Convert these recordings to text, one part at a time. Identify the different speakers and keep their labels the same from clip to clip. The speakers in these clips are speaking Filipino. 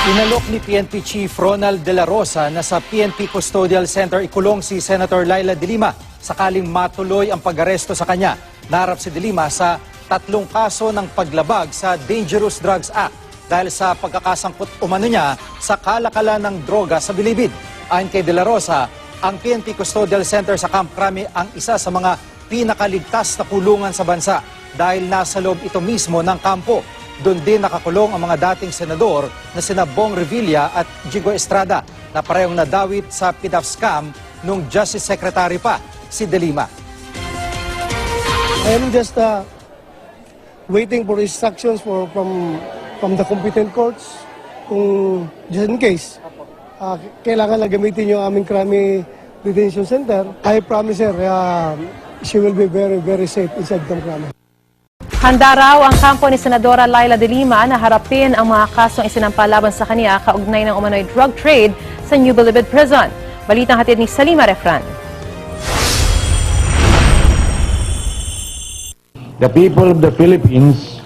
Speaker 1: Inalok ni PNP Chief Ronald De La Rosa na sa PNP Custodial Center ikulong si Senator Laila De Lima sakaling matuloy ang pag-aresto sa kanya. Naharap si De Lima sa 3 kaso ng paglabag sa Dangerous Drugs Act dahil sa pagkakasangkot umano niya sa kalakalan ng droga sa Bilibid. Ayon kay De La Rosa, ang PNP Custodial Center sa Camp Crame ang isa sa mga pinakaligtas na kulungan sa bansa dahil nasa loob ito mismo ng kampo. Doon din nakakulong ang mga dating senador na sina Bong Revilla at Jigo Estrada na parehong nadawit sa PDAF scam nung Justice Secretary pa si De Lima.
Speaker 2: I am just waiting for instructions from the competent courts kung just in case kailangan na gamitin yung aming Crame Detention Center. I promise her she will be very, very safe inside Camp Crame.
Speaker 3: Handa raw ang kampo ni Senadora Laila De Lima na harapin ang mga kasong isinampa laban sa kanya kaugnay ng umano'y drug trade sa New Bilibid Prison. Balitang hatid ni Salima Refran.
Speaker 4: The people of the Philippines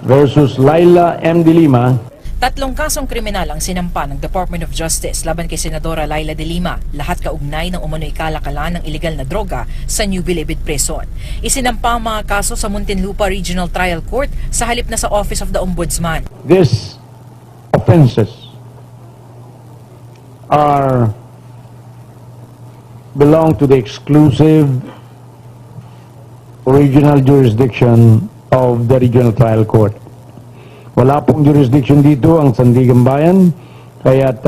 Speaker 4: versus Laila M. De Lima.
Speaker 5: 3 kasong kriminal ang sinampa ng Department of Justice laban kay Senadora Laila De Lima, lahat kaugnay ng umano'y kalakalan ng illegal na droga sa New Bilibid Prison. Isinampa ang mga kaso sa Muntinlupa Regional Trial Court sa halip na sa Office of the Ombudsman.
Speaker 4: These offenses belong to the exclusive original jurisdiction of the Regional Trial Court. Wala pong jurisdiction dito ang Sandigan Bayan, kaya't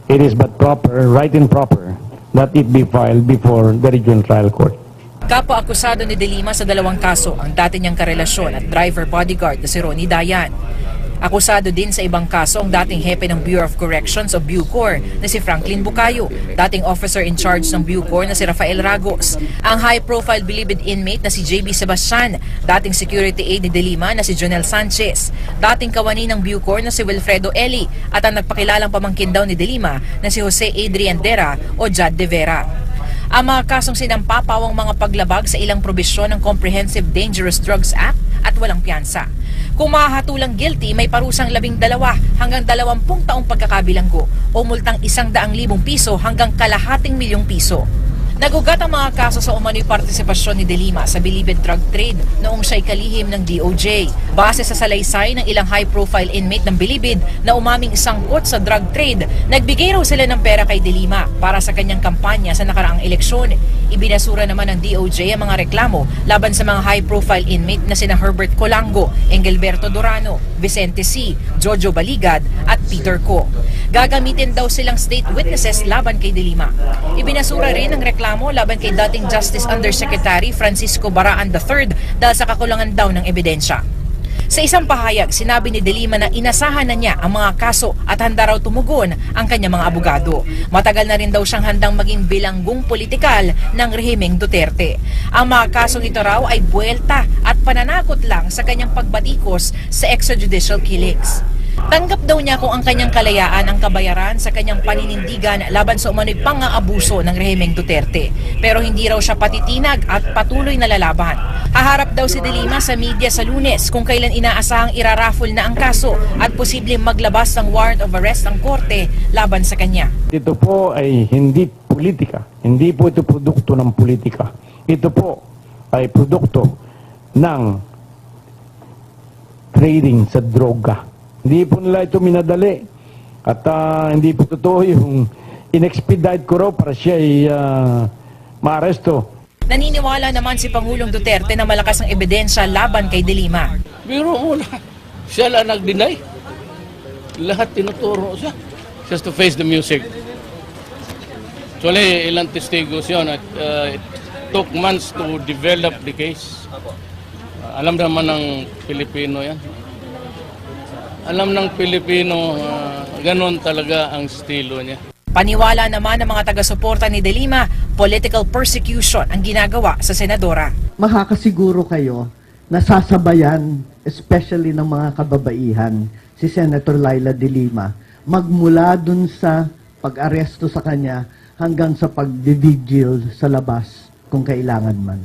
Speaker 4: it is but proper, right and proper, that it be filed before the Regional Trial Court.
Speaker 5: Kapwa akusado ni De Lima sa 2 kaso ang dati niyang karelasyon at driver bodyguard na si Ronnie Dayan. Akusado din sa ibang kaso ang dating hepe ng Bureau of Corrections o Bucor na si Franklin Bucayo, dating officer in charge ng Bucor na si Rafael Ragos, ang high-profile Bilibid inmate na si JB Sebastian, dating security aide ni De Lima na si Jonel Sanchez, dating kawani ng Bucor na si Wilfredo Eli at ang nagpakilalang pamangkin daw ni De Lima na si Jose Adrian Dera o Jad De Vera. Ang mga kasong sinampa pawang mga paglabag sa ilang probisyon ng Comprehensive Dangerous Drugs Act at walang piyansa. Kung mahahatulang guilty, may parusang 12 hanggang 20 taong pagkakabilanggo o multang 100,000 piso hanggang kalahating milyong piso. Nagugat ang mga kaso sa umano'y partisipasyon ni De Lima sa Bilibid drug trade noong siya'y kalihim ng DOJ. Base sa salaysay ng ilang high-profile inmate ng Bilibid na umaming sangkot sa drug trade, nagbigay raw sila ng pera kay De Lima para sa kanyang kampanya sa nakaraang eleksyon. Ibinasura naman ng DOJ ang mga reklamo laban sa mga high-profile inmate na sina Herbert Colango, Engelberto Durano, Vicente C., Jojo Baligad at Peter Co. Gagamitin daw silang state witnesses laban kay De Lima. Ibinasura rin ang reklamo laban kay dating Justice Undersecretary Francisco Baraan III dahil sa kakulangan daw ng ebidensya. Sa isang pahayag, sinabi ni De Lima na inasahan na niya ang mga kaso at handa raw tumugon ang kanyang mga abogado. Matagal na rin daw siyang handang maging bilanggong politikal ng rehimeng Duterte. Ang mga kasong ito raw ay buwelta at pananakot lang sa kanyang pagbatikos sa extrajudicial killings. Tanggap daw niya kung ang kanyang kalayaan ang kabayaran sa kanyang paninindigan laban sa umano'y pang-aabuso ng rehimeng Duterte. Pero hindi raw siya patitinag at patuloy na lalaban. Haharap daw si De Lima sa media sa Lunes kung kailan inaasahang iraraffle na ang kaso at posibleng maglabas ng warrant of arrest ang korte laban sa kanya.
Speaker 4: Ito po ay hindi politika. Hindi po ito produkto ng politika. Ito po ay produkto ng trading sa droga. Hindi po nila ito minadali at hindi po totoo yung in-expedite ko raw para siya ay maaresto.
Speaker 5: Naniniwala naman si Pangulong Duterte na malakas ang ebidensya laban kay De Lima.
Speaker 6: Biro mo lang, siya lang nag-deny. Lahat tinuturo siya. Just to face the music. Actually, ilang testigos yun at it took months to develop the case. Alam naman ng Pilipino yan. Alam ng Pilipino, ganon talaga ang estilo niya.
Speaker 5: Paniwala naman ng mga taga-suporta ni De Lima, political persecution ang ginagawa sa senadora.
Speaker 7: Makakasiguro kayo na sasabayan, especially ng mga kababaihan, si Senator Laila De Lima, magmula dun sa pag-aresto sa kanya hanggang sa pagdidigil sa labas kung kailangan man.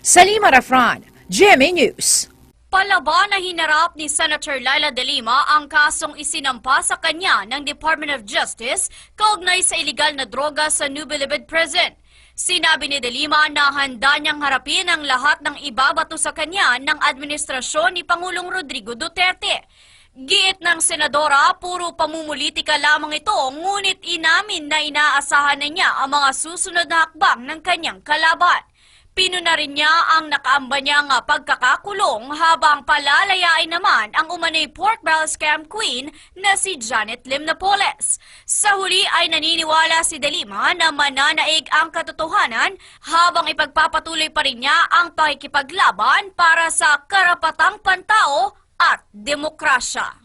Speaker 5: Salima Refran, GMA News.
Speaker 8: Palaban na hinarap ni Senator Laila De Lima ang kasong isinampa sa kanya ng Department of Justice kaugnay sa iligal na droga sa New Bilibid Prison. Sinabi ni De Lima na handa niyang harapin ang lahat ng ibabato sa kanya ng administrasyon ni Pangulong Rodrigo Duterte. Giit ng senadora, puro pamumulitika lamang ito, ngunit inamin na inaasahan na niya ang mga susunod na hakbang ng kanyang kalaban. Pinuna rin niya ang nakaamba niyang pagkakakulong habang palalayain naman ang umano'y pork barrel scam queen na si Janet Lim Napoles. Sa huli ay naniniwala si De Lima na mananaig ang katotohanan habang ipagpapatuloy pa rin niya ang pakikipaglaban para sa karapatang pantao at demokrasya.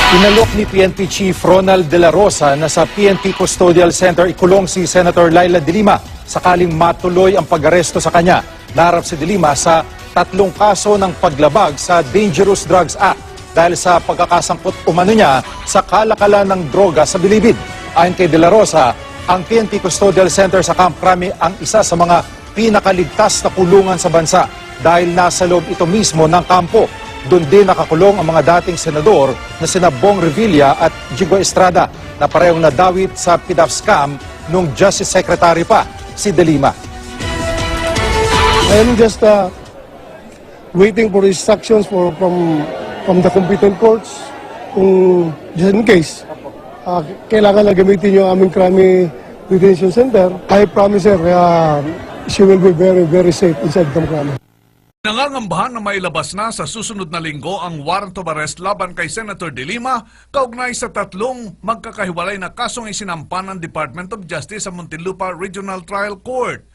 Speaker 1: Inalok ni PNP Chief Ronald De La Rosa na sa PNP Custodial Center ikulong si Senator Laila De Lima sakaling matuloy ang pag-aresto sa kanya. Naharap si De Lima sa 3 kaso ng paglabag sa Dangerous Drugs Act dahil sa pagkakasangkot umano niya sa kalakalan ng droga sa Bilibid. Ayon kay De La Rosa, ang PNP Custodial Center sa Camp Crame ang isa sa mga pinakaligtas na kulungan sa bansa dahil nasa loob ito mismo ng kampo. Doon din nakakulong ang mga dating senador na sina Bong Revilla at Jigo Estrada na parehong nadawit sa PDAF scam nung Justice Secretary pa si De Lima.
Speaker 2: I am just waiting for instructions from the competent courts kung just in case kailangan na gamitin yung aming Crame Detention Center. I promise her she will be very, very safe inside the Crame.
Speaker 9: Nangangambahan na mailabas na sa susunod na linggo ang warrant of arrest laban kay Senator De Lima kaugnay sa 3 magkakahiwalay na kasong isinampa ng Department of Justice sa Muntinlupa Regional Trial Court.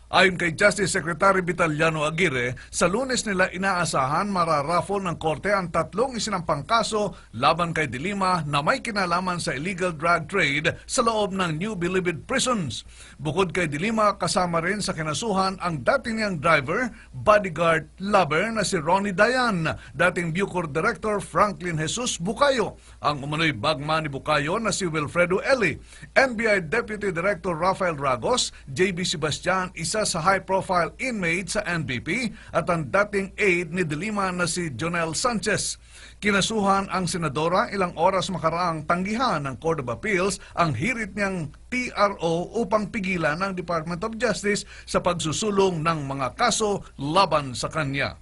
Speaker 9: Ayon kay Justice Secretary Vitaliano Aguirre, sa Lunes nila inaasahan mararaffle ng korte ang 3 isinampang kaso laban kay De Lima na may kinalaman sa illegal drug trade sa loob ng New Bilibid prisons. Bukod kay De Lima, kasama rin sa kinasuhan ang dating niyang driver, bodyguard, lover na si Ronnie Dayan, dating Bucor Director Franklin Jesus Bucayo, ang umano'y bagman ni Bucayo na si Wilfredo Eli, NBI Deputy Director Rafael Ragos, JB Sebastian, isa sa high-profile inmate sa NBP at ang dating aide ni De Lima na si Jonel Sanchez. Kinasuhan ang senadora ilang oras makaraang tanggihan ng Court of Appeals ang hirit niyang TRO upang pigilan ng Department of Justice sa pagsusulong ng mga kaso laban sa kanya.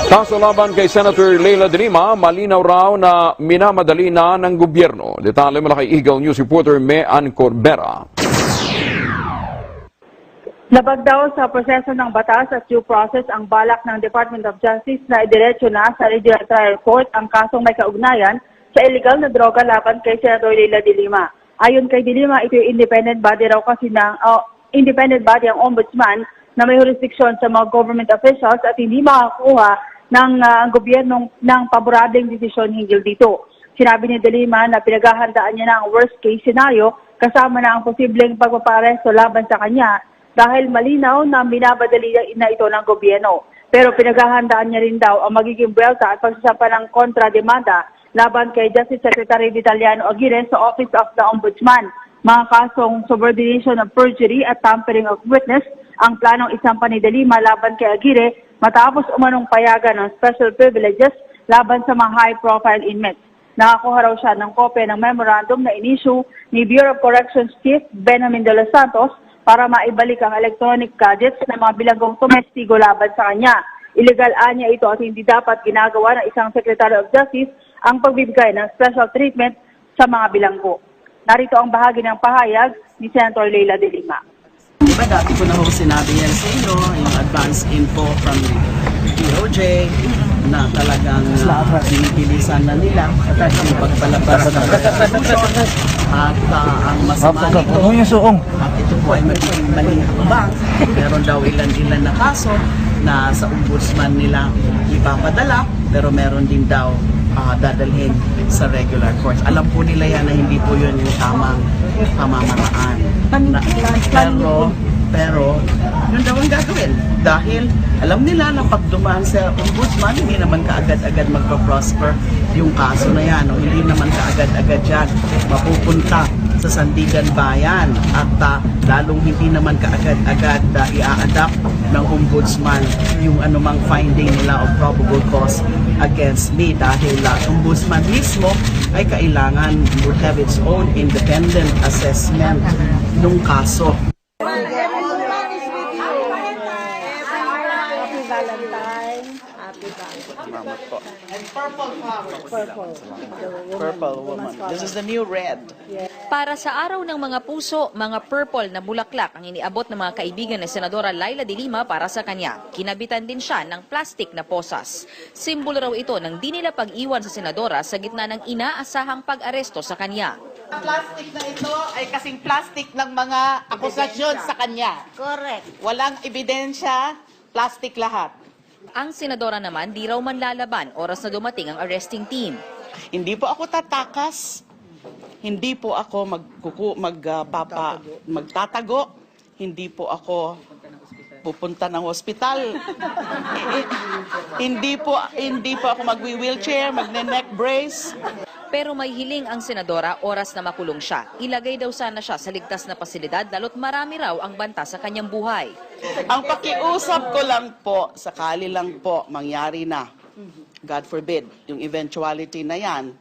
Speaker 10: Kaso laban kay Senator Laila De Lima, malinaw raw na minamadali na ng gobyerno. Detalye mula kay Eagle News reporter Mean Corbera.
Speaker 11: Labag daw sa proseso ng batas at due process ang balak ng Department of Justice na idiretso na sa Regional Trial Court ang kasong may kaugnayan sa illegal na droga laban kay Senator Laila De Lima. Ayon kay De Lima, ito yung independent body raw kasi ng independent body ang ombudsman na may jurisdiction sa mga government officials at hindi makakuha ng gobyerno ng paborableng desisyon hinggil dito. Sinabi ni De Lima na pinaghahandaan niya na ang worst case scenario kasama na ang posibleng pagpaparesto laban sa kanya dahil malinaw na binabadali na ito ng gobyerno. Pero pinaghahandaan niya rin daw ang magiging buwelta at pagsasampa ng kontra-demanda laban kay Justice Secretary Vitaliano Aguirre sa Office of the Ombudsman. Mga kasong subordination of perjury at tampering of witness ang planong isampa ni De Lima laban kay Aguirre matapos umanong payagan ng special privileges laban sa mga high-profile inmates. Nakakuha raw siya ng kopya ng memorandum na in-issue ni Bureau of Corrections Chief Benjamin de los Santos para maibalik ang electronic gadgets ng mga bilanggong tumestigo laban sa kanya. Illegal anya ito at hindi dapat ginagawa ng isang Secretary of Justice ang pagbibigay ng special treatment sa mga bilanggo. Narito ang bahagi ng pahayag ni Senator Laila De Lima.
Speaker 12: Diba dati ko na ho sinabi yan sa inyo, yung advance info from DOJ na talagang binibilisan na nila at yung pagpalabas ng at ang masama nito at ito po ay magiging maling hakbang. Meron daw ilan-ilan na kaso na sa ombudsman nila ipapadala pero meron din daw dadalhin sa regular courts. Alam po nila yan na hindi po yun yung tamang pamamaraan. Pero yun daw ang gagawin. Dahil alam nila na pag dumaan sa ombudsman, hindi naman kaagad-agad magpa-prosper yung kaso na yan. No? Hindi naman kaagad-agad yan mapupunta sa Sandigan Bayan at lalong hindi naman kaagad-agad i-adapt ng ombudsman yung anumang finding nila of probable cause against me dahil ombudsman mismo ay kailangan would have its own independent assessment ng kaso. Purple woman. This is the new red.
Speaker 13: Para sa araw ng mga puso, mga purple na bulaklak ang iniabot ng mga kaibigan ni Senadora Laila de Lima para sa kanya. Kinabitan din siya ng plastic na posas. Simbolo raw ito ng di nila pag-iwan sa Senadora sa gitna ng inaasahang pag-aresto sa kanya.
Speaker 14: Ang plastic na ito ay kasing plastic ng mga akusasyon sa kanya.
Speaker 15: Correct.
Speaker 14: Walang ebidensya, plastic lahat.
Speaker 13: Ang Senadora naman di raw manlalaban oras na dumating ang arresting team.
Speaker 12: Hindi po ako tatakas. Hindi po ako magtatago. Hindi po ako pupunta ng ospital. Hindi po ako magwi-wheelchair, magne-neck brace.
Speaker 13: Pero may hiling ang Senadora oras na makulong siya. Ilagay daw sana siya sa ligtas na pasilidad lalo't marami raw ang banta sa kanyang buhay.
Speaker 12: Ang pakiusap ko lang po, sakali lang po mangyari na, God forbid, yung eventuality na yan,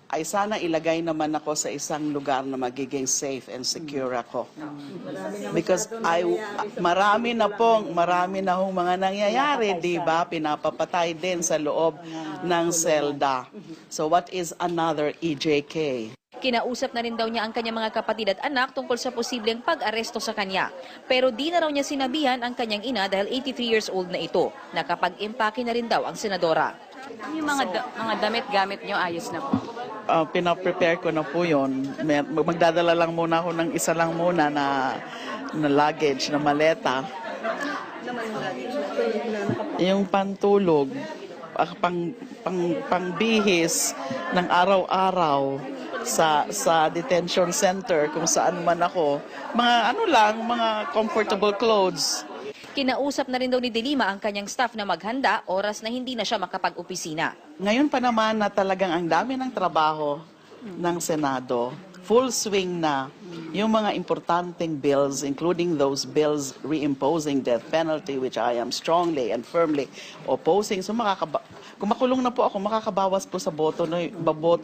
Speaker 12: ay sana ilagay naman ako sa isang lugar na magiging safe and secure ako. Because marami na hong mga nangyayari, di ba? Pinapapatay din sa loob ng selda. So what is another EJK?
Speaker 13: Kinausap na rin daw niya ang kanyang mga kapatid at anak tungkol sa posibleng pag-aresto sa kanya. Pero di na raw niya sinabihan ang kanyang ina dahil 83 years old na ito. Nakapag-impake na rin daw ang Senadora.
Speaker 15: Yung mga damit-gamit nyo, ayos na po.
Speaker 12: Pinaprepare ko na po yun. Magdadala lang muna ako ng isa lang muna na luggage, na maleta. Yung pantulog, pangbihis ng araw-araw sa detention center kung saan man ako. Mga comfortable clothes.
Speaker 13: Kinausap na rin daw ni De Lima ang kanyang staff na maghanda oras na hindi na siya makapag-opisina.
Speaker 12: Ngayon pa naman na talagang ang dami ng trabaho ng Senado, full swing na yung mga importanteng bills, including those bills reimposing death penalty, which I am strongly and firmly opposing. So kung makulong na po ako, makakabawas po sa boto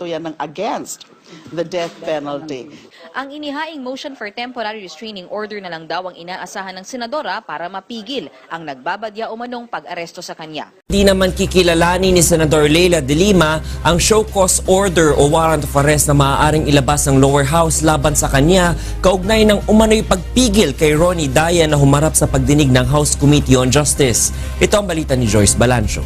Speaker 12: yan ng against the death penalty.
Speaker 13: Ang inihaing motion for temporary restraining order na lang daw ang inaasahan ng Senadora para mapigil ang nagbabadya umanong pag-aresto sa kanya.
Speaker 16: Di naman kikilalanin ni Senador Laila de Lima ang show cause order o warrant of arrest na maaaring ilabas ng lower house laban sa kanya kaugnay ng umano'y pagpigil kay Ronnie Dayan na humarap sa pagdinig ng House Committee on Justice. Ito ang balita ni Joyce Balancio.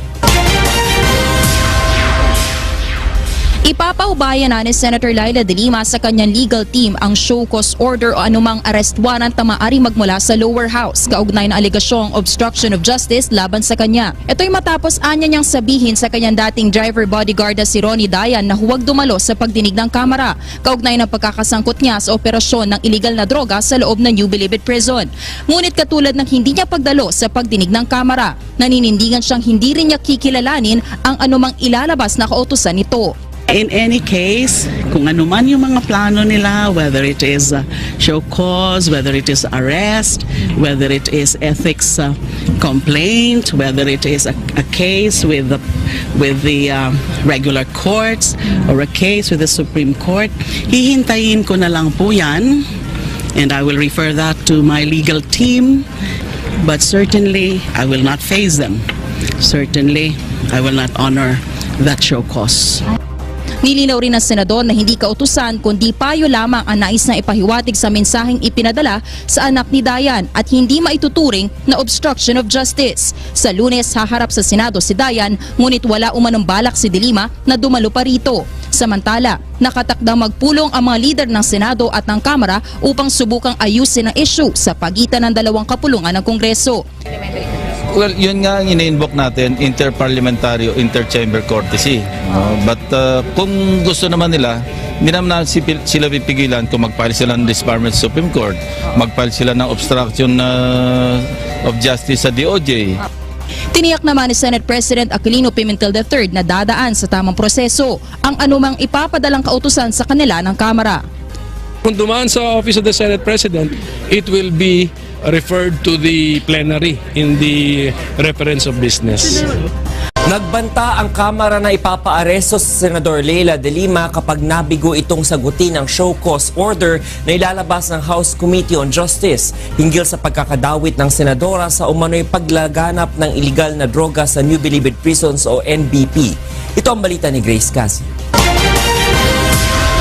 Speaker 17: Ipapaubaya na ni Senator Laila de Lima sa kanyang legal team ang show cause order o anumang arrest warrant na maaaring magmula sa lower house kaugnay na aligasyong obstruction of justice laban sa kanya. Ito'y matapos anya niyang sabihin sa kanyang dating driver bodyguard na si Ronnie Dayan na huwag dumalo sa pagdinig ng Kamara kaugnay ng pagkakasangkot niya sa operasyon ng iligal na droga sa loob ng New Bilibid Prison. Ngunit katulad ng hindi niya pagdalo sa pagdinig ng Kamara, naninindigan siyang hindi rin niya kikilalanin ang anumang ilalabas na kautusan nito.
Speaker 12: In any case, kung ano man yung mga plano nila, whether it is show cause, whether it is arrest, whether it is ethics complaint, whether it is a case with the regular courts or a case with the Supreme Court, hihintayin ko na lang po yan, and I will refer that to my legal team, but certainly I will not face them. Certainly, I will not honor that show cause.
Speaker 17: Nilinaw rin ng Senador na hindi kautusan kundi payo lamang ang nais na ipahiwatig sa mensaheng ipinadala sa anak ni Dayan at hindi maituturing na obstruction of justice. Sa Lunes haharap sa Senado si Dayan ngunit wala umanong balak si De Lima na dumalo pa rito. Samantala, nakatakdang magpulong ang mga lider ng Senado at ng Kamara upang subukang ayusin ang issue sa pagitan ng dalawang kapulungan ng Kongreso.
Speaker 18: Well, yun nga ang ina-invoke natin, interparliamentary o interchamber courtesy. But kung gusto naman nila, hindi naman sila pipigilan kung mag-file sila ng disbarment sa Supreme Court, mag-file sila ng obstruction of justice sa DOJ.
Speaker 17: Tiniyak naman ni Senate President Aquilino Pimentel III na dadaan sa tamang proseso ang anumang ipapadalang kautusan sa kanila ng Kamara.
Speaker 19: Kung dumaan sa Office of the Senate President, it will be referred to the plenary in the reference of business.
Speaker 16: Nagbanta ang Kamara na ipapaaresto si Senador Leila de Lima kapag nabigo itong sagutin ang show cause order na ilalabas ng House Committee on Justice hinggil sa pagkakadawit ng senadora sa umano'y paglaganap ng iligal na droga sa New Bilibid Prisons o NBP. Ito ang balita ni Grace Cassie.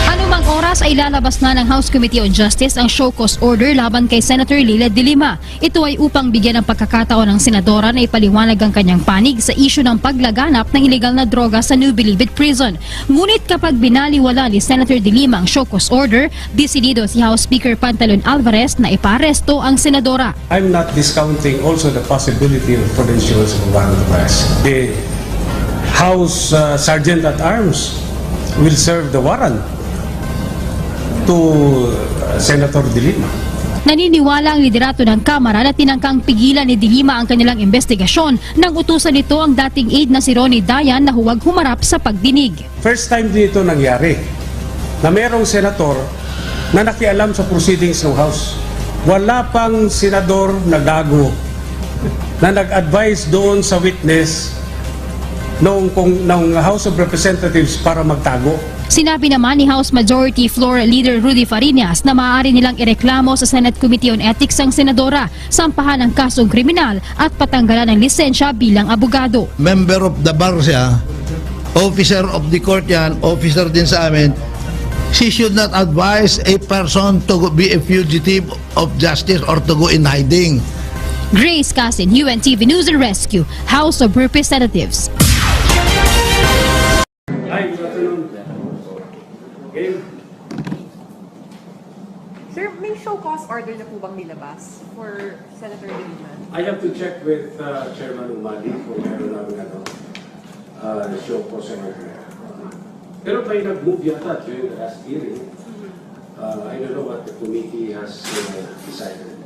Speaker 17: Anumang oras ay lalabas na ng House Committee on Justice ang show cause order laban kay Senator Leila de Lima. Ito ay upang bigyan ng pagkakataon ng senadora na ipaliwanag ang kanyang panig sa isyu ng paglaganap ng iligal na droga sa New Bilibid Prison. Ngunit kapag binaliwala ni Senator de Lima ang show cause order, desidido si House Speaker Pantalon Alvarez na iparesto ang senadora.
Speaker 20: I'm not discounting also the possibility of prudential of warrant of arrest. The House Sergeant at Arms will serve the warrant to Senator de Lima.
Speaker 17: Naniniwala ang liderato ng Kamara na tinangkang pigilan ni de Lima ang kanilang investigasyon nang utusan nito ang dating aide na si Ronnie Dayan na huwag humarap sa pagdinig.
Speaker 20: First time dito nangyari na mayroong senator na nakialam sa proceedings ng House. Wala pang senador na gago na nag-advise doon sa witness ng House of Representatives para magtago.
Speaker 17: Sinabi naman ni House Majority Floor Leader Rudy Fariñas na maaari nilang ireklamo sa Senate Committee on Ethics ang senadora, sampahan ng kasong kriminal at patanggalan ng lisensya bilang abogado.
Speaker 21: Member of the bar siya, officer of the court yan, officer din sa amin. She should not advise a person to be a fugitive of justice or to go in hiding.
Speaker 17: Grace Casin, UNTV News and Rescue, House of Representatives.
Speaker 20: Hi, good afternoon.
Speaker 22: Sir, may show cause order na po bang nilabas for Senator de Lima?
Speaker 20: I have to check with Chairman Umali kung meron namin show cause order. Pero may nag-move yata during the last hearing. I don't know what the committee has decided.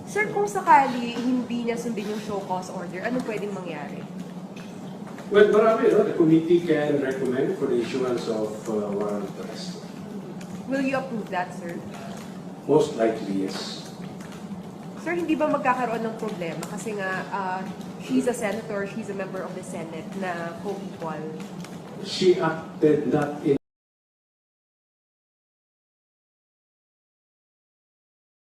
Speaker 22: Sir, kung sakali hindi niya sundin yung show cause order, ano pwedeng mangyari?
Speaker 20: Well, marami, no? The committee can recommend for the issuance of warrant of arrest.
Speaker 22: Will you approve that, sir?
Speaker 20: Most likely, yes.
Speaker 22: Sir, hindi ba magkakaroon ng problema? Kasi nga, she's a senator, she's a member of the Senate na co-equal.
Speaker 20: She acted not in